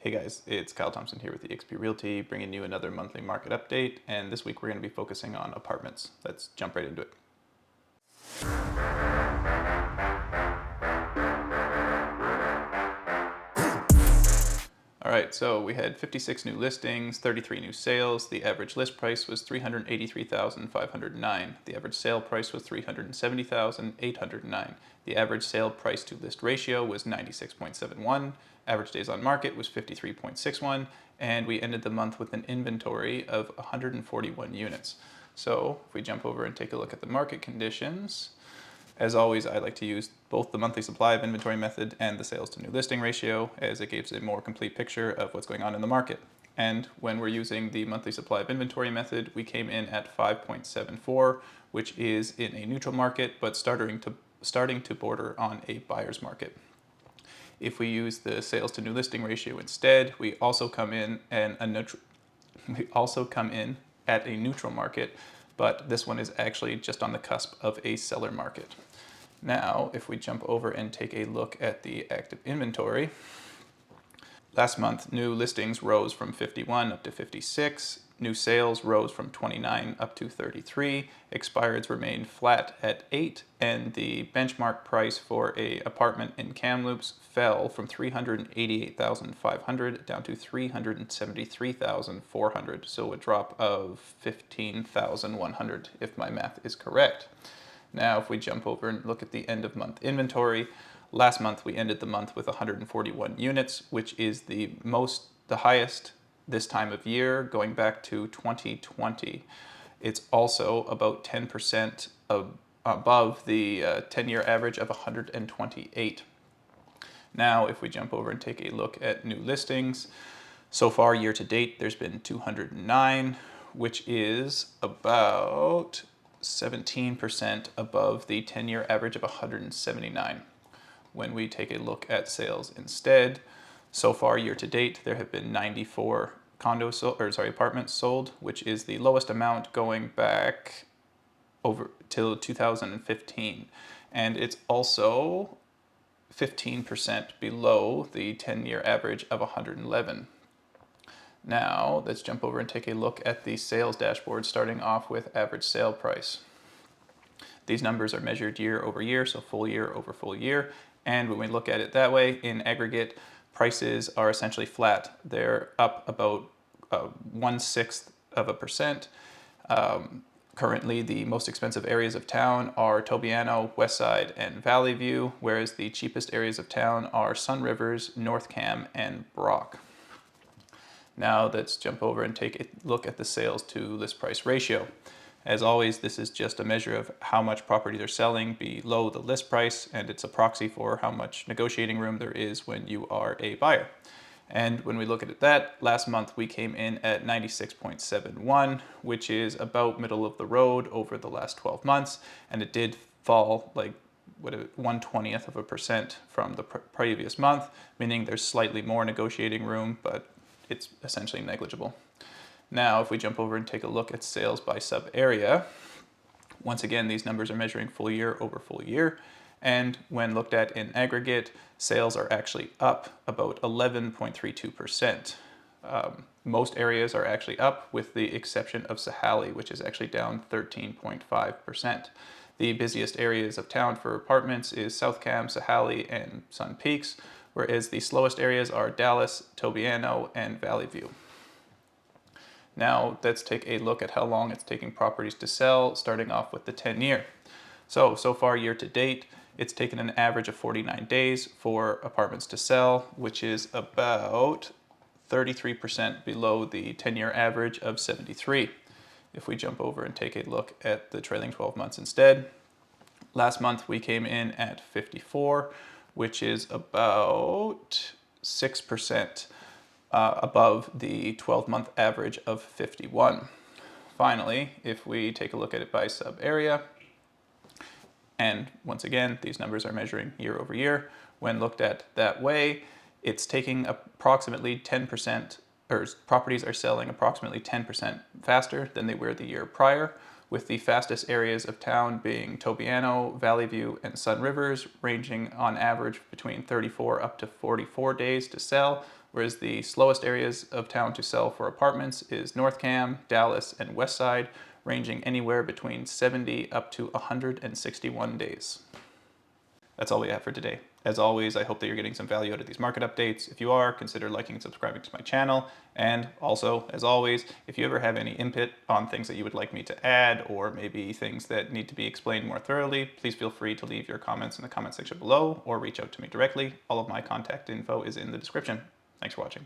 Hey guys, it's Kyle Thompson here with eXp Realty, bringing you another monthly market update, and this week we're going to be focusing on apartments. Let's jump right into it. All right, so we had 56 new listings, 33 new sales. The average list price was $383,509. The average sale price was $370,809. The average sale price to list ratio was 96.71. Average days on market was 53.61, and we ended the month with an inventory of 141 units. So if we jump over and take a look at the market conditions, as always, I like to use both the monthly supply of inventory method and the sales to new listing ratio, as it gives a more complete picture of what's going on in the market. And when we're using the monthly supply of inventory method, we came in at 5.74, which is in a neutral market, but starting to border on a buyer's market. If we use the sales to new listing ratio instead, we also come in at a neutral market, but this one is actually just on the cusp of a seller market. Now, if we jump over and take a look at the active inventory, last month new listings rose from 51 up to 56, new sales rose from 29 up to 33, expireds remained flat at 8, and the benchmark price for an apartment in Kamloops fell from $388,500 down to $373,400, so a drop of $15,100 if my math is correct. Now, if we jump over and look at the end of month inventory, last month we ended the month with 141 units, which is the highest this time of year going back to 2020. It's also about 10% above the 10-year average of 128. Now, if we jump over and take a look at new listings, so far year to date there's been 209, which is about 17% above the 10-year average of 179. When we take a look at sales instead, so far year to date there have been 94 apartments sold, which is the lowest amount going back over till 2015, and it's also 15% below the 10-year average of 111. Now, let's jump over and take a look at the sales dashboard, starting off with average sale price. These numbers are measured year over year, so full year over full year. And when we look at it that way, in aggregate, prices are essentially flat. They're up about 1/6%. Currently, the most expensive areas of town are Tobiano, Westside, and Valley View, whereas the cheapest areas of town are Sun Rivers, North Cam, and Brock. Now let's jump over and take a look at the sales to list price ratio. As always, this is just a measure of how much properties are selling below the list price, and it's a proxy for how much negotiating room there is when you are a buyer. And when we look at that, last month we came in at 96.71, which is about middle of the road over the last 12 months, and it did fall like 1/20% from the previous month, meaning there's slightly more negotiating room, but it's essentially negligible. Now, if we jump over and take a look at sales by sub-area, once again, these numbers are measuring full year over full year. And when looked at in aggregate, sales are actually up about 11.32%. Most areas are actually up, with the exception of Sahali, which is actually down 13.5%. The busiest areas of town for apartments is South Cam, Sahali, and Sun Peaks, whereas the slowest areas are Dallas, Tobiano, and Valley View. Now let's take a look at how long it's taking properties to sell, starting off with the 10-year. So far year to date, it's taken an average of 49 days for apartments to sell, which is about 33% below the 10-year average of 73. If we jump over and take a look at the trailing 12 months instead, last month we came in at 54, which is about 6% above the 12-month average of 51. Finally, if we take a look at it by sub-area, and once again, these numbers are measuring year over year. When looked at that way, it's taking approximately 10%, or properties are selling approximately 10% faster than they were the year prior, with the fastest areas of town being Tobiano, Valley View, and Sun Rivers, ranging on average between 34 up to 44 days to sell, whereas the slowest areas of town to sell for apartments is North Cam, Dallas, and West Side, ranging anywhere between 70 up to 161 days. That's all we have for today. As always, I hope that you're getting some value out of these market updates. If you are, consider liking and subscribing to my channel. And also, as always, if you ever have any input on things that you would like me to add, or maybe things that need to be explained more thoroughly, please feel free to leave your comments in the comment section below or reach out to me directly. All of my contact info is in the description. Thanks for watching.